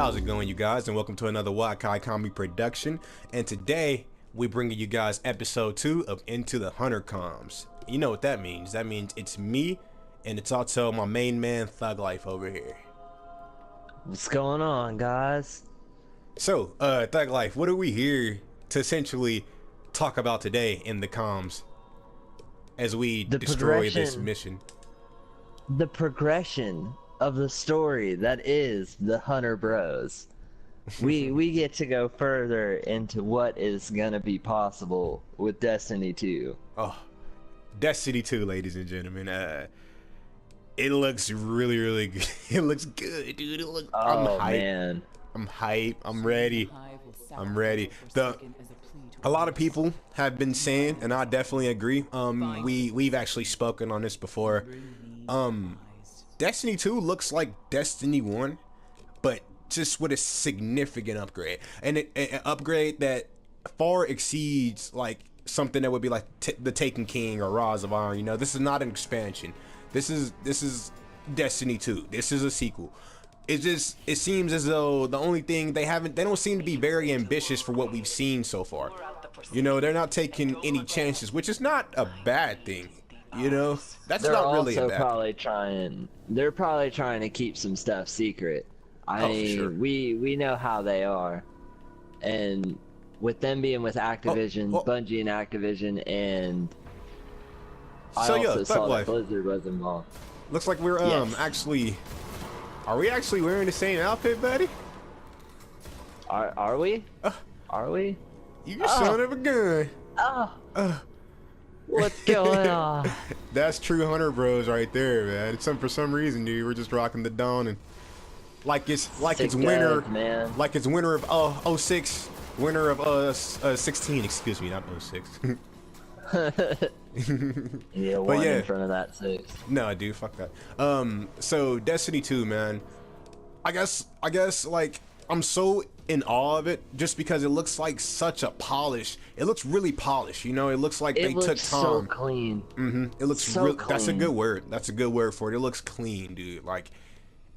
How's it going, you guys? And welcome to another Wakai Kami production. And today, we're bringing you guys episode 2 of Into the Hunter Comms. You know what that means. That means it's me, and it's also my main man, Thug Life, over here. What's going on, guys? So, Thug Life, what are we here to essentially talk about today in the comms as we destroy this mission? The progression of the story that is the Hunter Bros. We get to go further into what is gonna be possible with Destiny 2. Oh, Destiny 2, ladies and gentlemen. It looks really good. It looks good, dude. I'm hyped. Man. I'm hyped. I'm ready. I'm ready. A lot of people have been saying, and I definitely agree. We've actually spoken on this before. Destiny 2 looks like Destiny 1, but just with a significant upgrade, and an upgrade that far exceeds like something that would be like the Taken King or Rise of Iron. You know, this is not an expansion. This is Destiny 2. This is a sequel. It seems as though the only thing they don't seem to be very ambitious for what we've seen so far. You know, they're not taking any chances, which is not a bad thing. You know, that's not really a bad thing. They're probably trying to keep some stuff secret. Sure. We know how they are, and with them being with Activision, Bungie and Activision, and I also saw that Blizzard was involved. Looks like we're are we actually wearing the same outfit, buddy? Are we? Are we? You son of a gun. What's going on? That's true Hunter Bros right there, man. It's for some reason, dude, we're just rocking the dawn and like it's winter, man. Like it's winter of 06, winter of 16, excuse me, not 06. Yeah, one in front of that 6. No, dude, fuck that. So Destiny 2, man. I guess like I'm so in awe of it just because it looks like such a polish. It looks really polished, you know. It looks like they took time. So clean. It looks so clean. That's a good word. That's a good word for it. It looks clean, dude. Like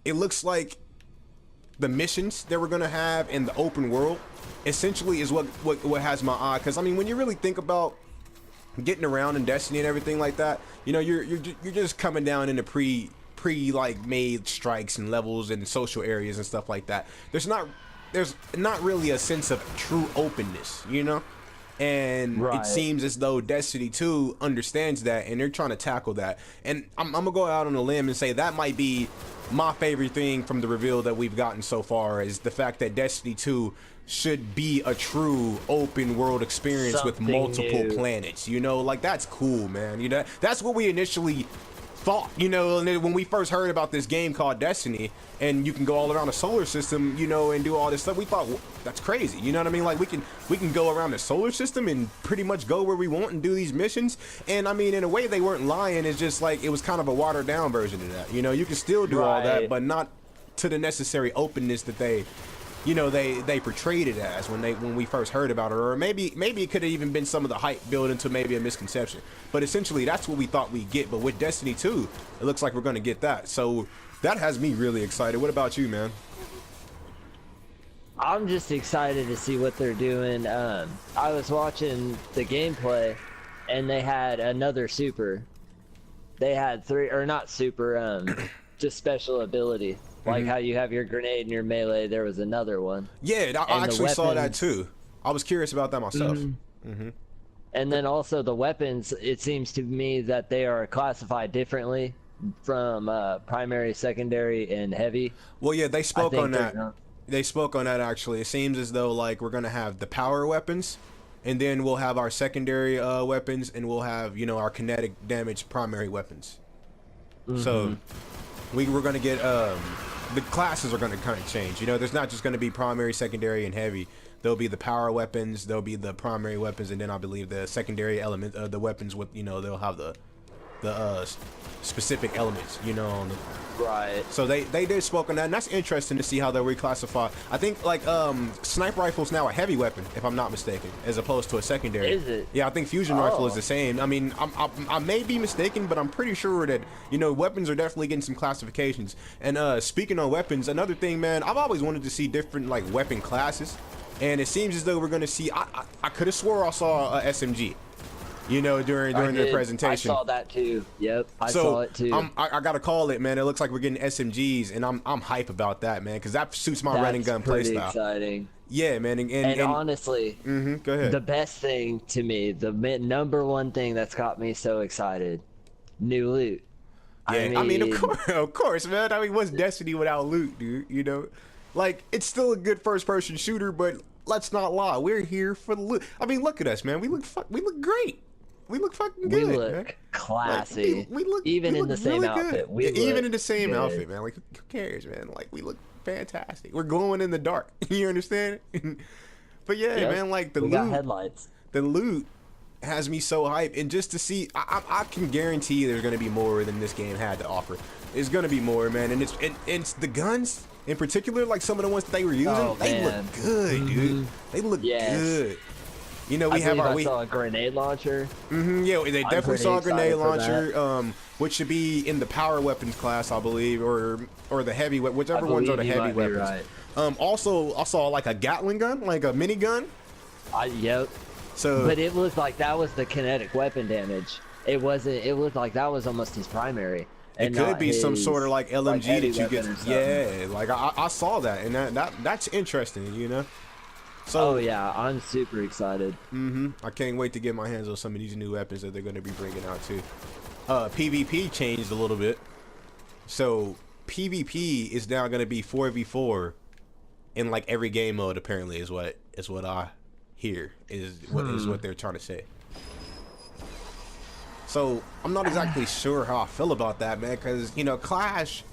it looks like the missions that we're gonna have in the open world essentially is what has my eye. Because I mean, when you really think about getting around in Destiny and everything like that, you know, you're just coming down into pre like made strikes and levels and social areas and stuff like that. There's not really a sense of true openness, you know. And it seems as though Destiny 2 understands that, and they're trying to tackle that. And I'm gonna go out on a limb and say that might be my favorite thing from the reveal that we've gotten so far, is the fact that Destiny 2 should be a true open world experience with multiple planets. You know, like that's cool, man. You know, that's what we initially thought, you know, when we first heard about this game called Destiny, and you can go all around the solar system, you know, and do all this stuff. We thought, well, that's crazy, you know what I mean? Like we can go around the solar system and pretty much go where we want and do these missions. And I mean, in a way, they weren't lying. It's just like it was kind of a watered down version of that. You know, you can still do all that, but not to the necessary openness that they portrayed it as when we first heard about it. Or maybe it could have even been some of the hype built into maybe a misconception, but essentially that's what we thought we'd get. But with Destiny 2, it looks like we're going to get that, so that has me really excited. What about you, man? I'm just excited to see what they're doing. I was watching the gameplay, and they had another super. They had 3, or not super, just special ability. Like how you have your grenade and your melee, there was another one. Yeah, I actually saw that too. I was curious about that myself. And then also the weapons, it seems to me that they are classified differently from primary, secondary, and heavy. Well, yeah, they spoke on that. They spoke on that actually. It seems as though like we're gonna have the power weapons, and then we'll have our secondary weapons, and we'll have, you know, our kinetic damage primary weapons. So we're gonna get the classes are gonna kind of change. You know, there's not just gonna be primary, secondary, and heavy. There'll be the power weapons, there'll be the primary weapons, and then I believe the secondary element, the weapons with, you know, they'll have the the specific elements, you know, on the. Right. So they did spoke on that, and that's interesting to see how they reclassify. I think like sniper rifle's now a heavy weapon, if I'm not mistaken, as opposed to a secondary. Is it? Yeah, I think fusion rifle is the same. I mean, I may be mistaken, but I'm pretty sure that, you know, weapons are definitely getting some classifications. And speaking on weapons, another thing, man, I've always wanted to see different like weapon classes, and it seems as though we're gonna see. I could have swore I saw a SMG. You know, during the presentation. I saw that too. Yep, I saw it too. I gotta call it, man. It looks like we're getting SMGs, and I'm hype about that, man, because that suits my running gun pretty playstyle. Exciting. Yeah, man, and honestly, go ahead. The best thing to me, the number one thing that's got me so excited, new loot. Yeah, I mean, of course, man. I mean, what's Destiny without loot, dude? You know, like it's still a good first-person shooter, but let's not lie, we're here for the loot. I mean, look at us, man. We look great. We look fucking good. We look man. classy. Like, we look even we in look the same really outfit. Yeah, even in the same outfit, man. Like, who cares, man? Like, we look fantastic. We're glowing in the dark. You understand? But yeah, man. Like the we loot. Got headlights. The loot has me so hyped, and just to see, I can guarantee there's gonna be more than this game had to offer. There's gonna be more, man. And it's the guns in particular, like some of the ones that they were using. They look good, dude. They look good. You know, we I saw a grenade launcher. Yeah, they definitely saw a grenade launcher, which should be in the power weapons class, I believe, or the heavy, whichever ones are the heavy weapons. Right. Also, I saw like a Gatling gun, like a mini gun. Yep. So, but it looked like that was the kinetic weapon damage. It wasn't. It looked like that was almost his primary. It could be some sort of like LMG that you get. Yeah, like I saw that, and that's interesting, you know. So, oh yeah, I'm super excited. I can't wait to get my hands on some of these new weapons that they're going to be bringing out too. PvP changed a little bit, so PvP is now going to be 4v4 in like every game mode. Apparently, is what I hear is what they're trying to say. So I'm not exactly sure how I feel about that, man, because you know, Clash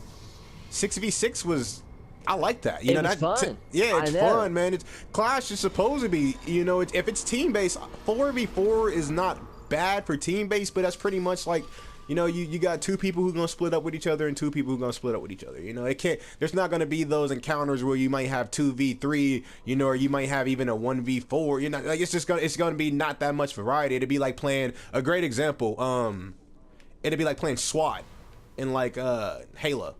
6v6 was. I like that. You know, that's fun. Yeah, it's fun, man. It's Clash is supposed to be, you know, if it's team based, 4v4 is not bad for team based, but that's pretty much like, you know, you got two people who are gonna split up with each other and two people who are gonna split up with each other. You know, it can't. There's not gonna be those encounters where you might have 2v3, you know, or you might have even a 1v4. You know, like it's gonna be not that much variety. It'd be like playing a great example. It'd be like playing SWAT in like Halo,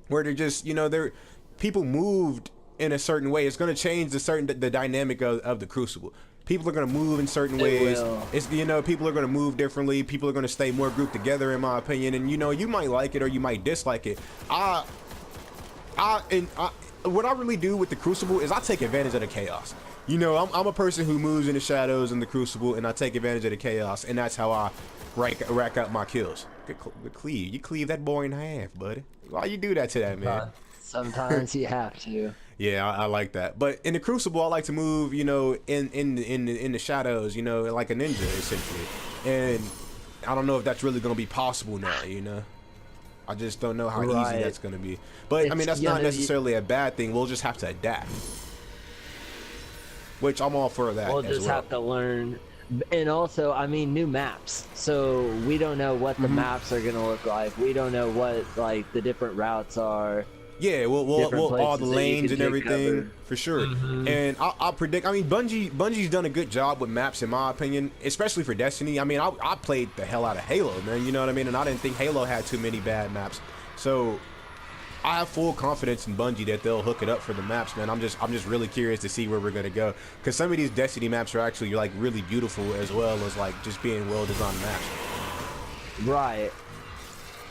where they're just, you know, people moved in a certain way. It's going to change the dynamic of the Crucible. People are going to move in certain ways. It's, you know, people are going to move differently. People are going to stay more grouped together, in my opinion. And you know, you might like it or you might dislike it. What I really do with the Crucible is I take advantage of the chaos. You know, I'm a person who moves in the shadows in the Crucible, and I take advantage of the chaos, and that's how I rack up my kills. Good cleave. You cleave that boy in half, buddy. Why you do that to that, man? Sometimes you have to. Yeah, I like that. But in the Crucible, I like to move, you know, in the shadows, you know, like a ninja essentially. And I don't know if that's really gonna be possible now, you know. I just don't know how easy that's gonna be. But I mean, that's not necessarily a bad thing. We'll just have to adapt. Which I'm all for that. We'll just have to learn. And also, I mean, new maps. So we don't know what the maps are gonna look like. We don't know what like the different routes are. Yeah, we'll all the lanes and everything for sure. And I'll predict. I mean, Bungie's done a good job with maps, in my opinion, especially for Destiny. I mean, I played the hell out of Halo, man. You know what I mean? And I didn't think Halo had too many bad maps. So I have full confidence in Bungie that they'll hook it up for the maps, man. I'm just really curious to see where we're gonna go, because some of these Destiny maps are actually like really beautiful, as well as like just being well designed maps. Right.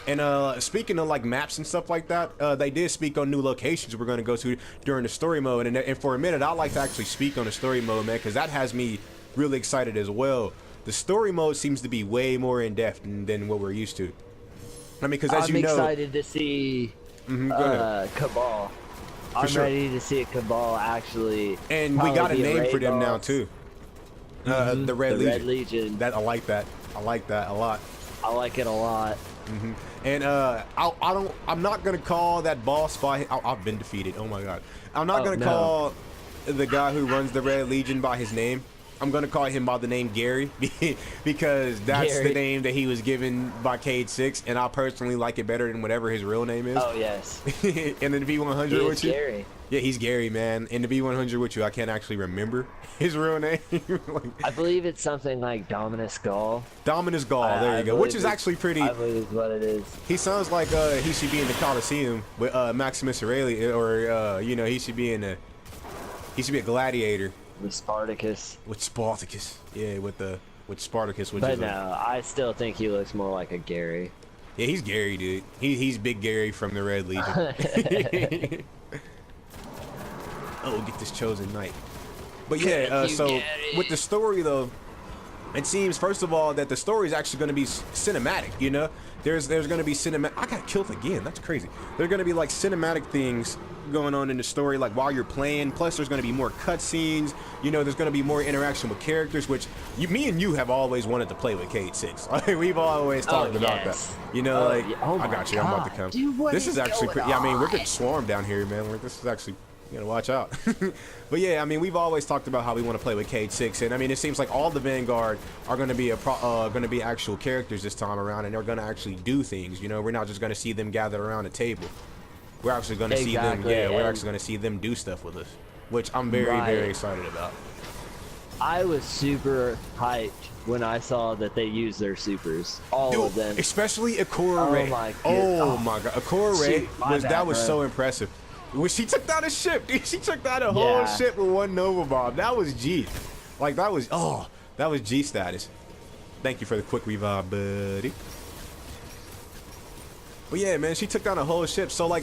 And speaking of like maps and stuff like that, they did speak on new locations we're going to go to during the story mode. And for a minute, I like to actually speak on the story mode, man, because that has me really excited as well. The story mode seems to be way more in depth than what we're used to. I mean, because as you know, I'm excited to see Cabal. I'm ready to see a Cabal actually. And we got a name for them now too. The Red Legion. That I like that. I like that a lot. I like it a lot. And I'm not gonna call that boss by. I've been defeated. Oh my god. I'm not gonna call the guy who runs the Red Legion by his name. I'm gonna call him by the name Gary because that's Gary. the name that he was given by Cade6, and I personally like it better than whatever his real name is. Oh yes. And then the V100 He with is you. Gary. Yeah, he's Gary, man. And the V100 with you, I can't actually remember his real name. Like, I believe it's something like Dominus Gall. Dominus Gall, there you go. Which is actually pretty. I believe is what it is. He sounds like he should be in the Coliseum with Maximus Aurelius, or you know, he should be a gladiator The Spartacus. with Spartacus. Yeah, with Spartacus, which But is no, I still think he looks more like a Gary. yeah, he's Gary, dude. He's Big Gary from the Red Legion. Oh, get this chosen knight. But yeah, so with the story though, it seems first of all that the story is actually going to be cinematic. You know, there's going to be cinematic. I got killed again. That's crazy. There's going to be like cinematic things going on in the story, like while you're playing. Plus, there's going to be more cutscenes. You know, there's going to be more interaction with characters, which me and you have always wanted to play with Cade6. Like, we've always talked about that. You know, like yeah. Oh I got you. I'm about to come. Dude, what this is actually going pretty. Yeah, I mean, we're on? getting swarmed down here, man. Like, this is actually. You gotta watch out. But yeah, I mean, we've always talked about how we want to play with Cade6, and I mean, it seems like all the Vanguard are going to be actual characters this time around, and they're going to actually do things. You know, we're not just going to see them gathered around a table. We're actually going to see them. Yeah, we're actually going to see them do stuff with us, which I'm very excited about. I was super hyped when I saw that they used their supers, all of them. Especially Akura Ray. Oh my god, Akura Ray was so impressive. When she took down a ship, dude, she took down a whole ship with one Nova Bomb. That was G. Like, that was G status. Thank you for the quick revive, buddy. But yeah, man, she took down a whole ship. So, like,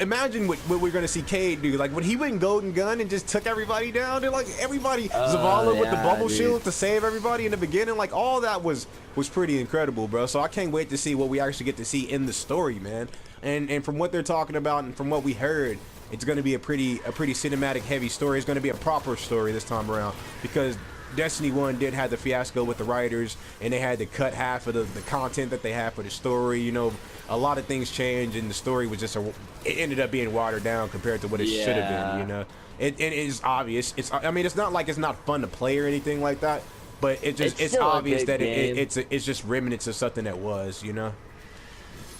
imagine what we're going to see Cade do. Like, when he went Golden Gun and just took everybody down, and, like, everybody, Zavala with the bubble shield to save everybody in the beginning, like, all that was pretty incredible, bro. So I can't wait to see what we actually get to see in the story, man. And from what they're talking about and from what we heard, it's going to be a pretty cinematic heavy story. It's going to be a proper story this time around, because Destiny 1 did have the fiasco with the writers, and they had to cut half of the content that they had for the story. You know, a lot of things changed, and the story was it ended up being watered down compared to what it should have been. You know, it is obvious. I mean, it's not like it's not fun to play or anything like that, but it's obvious that it's just remnants of something that was. You know.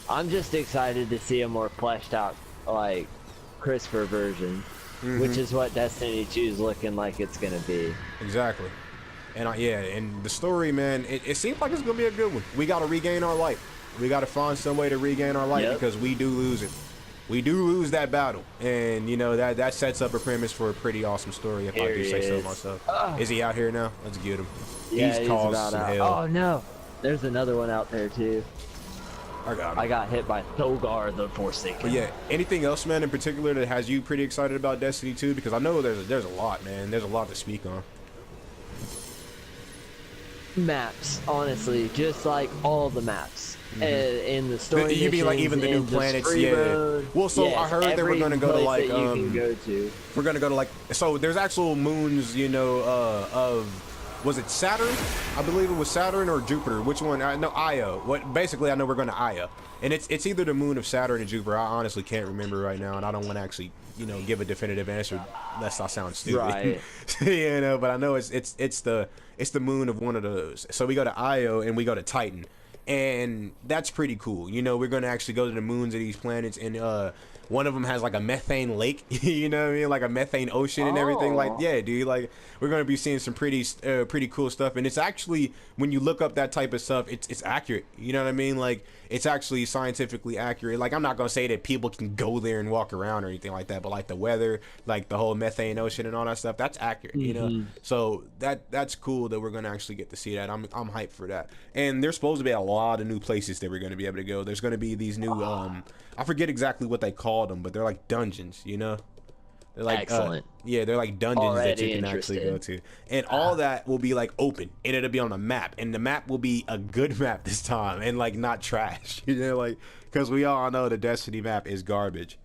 I'm just excited to see a more fleshed out, like, crisper version, which is what Destiny 2 is looking like it's gonna be. Exactly. And and the story, man, it seems like it's gonna be a good one. We gotta regain our light. We gotta find some way to regain our light, because we do lose it. We do lose that battle, and you know that sets up a premise for a pretty awesome story, if I do say so myself. Is he out here now? Let's get him. Yeah, he's caused some hell. Oh no, there's another one out there too. I got hit by Thogar the Forsaken. But yeah, anything else, man, in particular that has you pretty excited about Destiny 2? Because I know there's a lot, man. There's a lot to speak on. Maps, honestly, just like all the maps. In the story You mean like even the new planets? Yeah. Well, so I heard that we're gonna go to like we're gonna go to like, so there's actual moons, you know, of. Was it Saturn? I believe it was Saturn or Jupiter. Which one? No, Io. Basically, I know we're going to Io, and it's either the moon of Saturn or Jupiter. I honestly can't remember right now, and I don't want to actually, you know, give a definitive answer lest I sound stupid. Right. You know, but I know it's the moon of one of those. So we go to Io and we go to Titan, and that's pretty cool. You know, we're going to actually go to the moons of these planets, and one of them has like a methane lake, you know what I mean? Like a methane ocean and everything. Like, yeah, dude, like we're going to be seeing some pretty cool stuff. And it's actually, when you look up that type of stuff, it's accurate. You know what I mean? Like, it's actually scientifically accurate. Like, I'm not going to say that people can go there and walk around or anything like that, but like the weather, like the whole methane ocean and all that stuff, that's accurate, you know? So that's cool that we're going to actually get to see that. I'm hyped for that. And there's supposed to be a lot of new places that we're going to be able to go. There's going to be these new, I forget exactly what they call them, but they're like dungeons, you know? They're like, excellent. Yeah, they're like dungeons that you can interested. actually go to. And all that will be like open, and it'll be on a map. And the map will be a good map this time, and like not trash. You know, like, because we all know the Destiny map is garbage.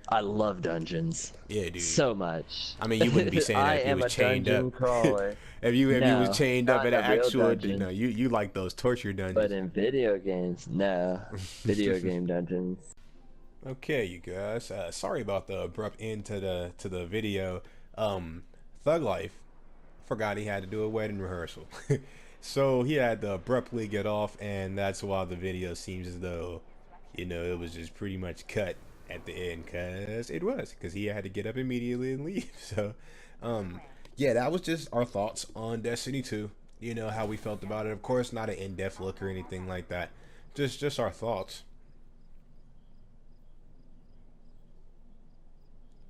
I love dungeons. Yeah, dude. So much. I mean, you wouldn't be saying that if you was chained up. Crawler. if you was chained up in an actual, dungeon. no, you like those torture dungeons. But in video games, no. Video game dungeons. Okay, you guys. Sorry about the abrupt end to the video, Thug Life forgot he had to do a wedding rehearsal. So he had to abruptly get off, and that's why the video seems as though, you know, it was just pretty much cut at the end, because he had to get up immediately and leave. So yeah, that was just our thoughts on Destiny 2. You know, how we felt about it. Of course, not an in-depth look or anything like that. Just our thoughts.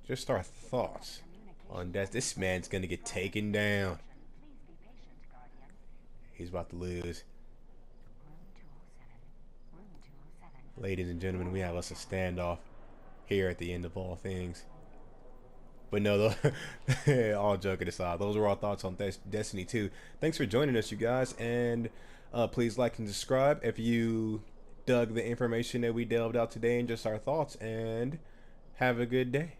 Just our thoughts on that. This man's gonna get taken down. He's about to lose. Ladies and gentlemen, we have us a standoff here at the end of all things. But no, all joking aside, those were our thoughts on Destiny 2. Thanks for joining us, you guys, and please like and subscribe if you dug the information that we delved out today and just our thoughts, and have a good day.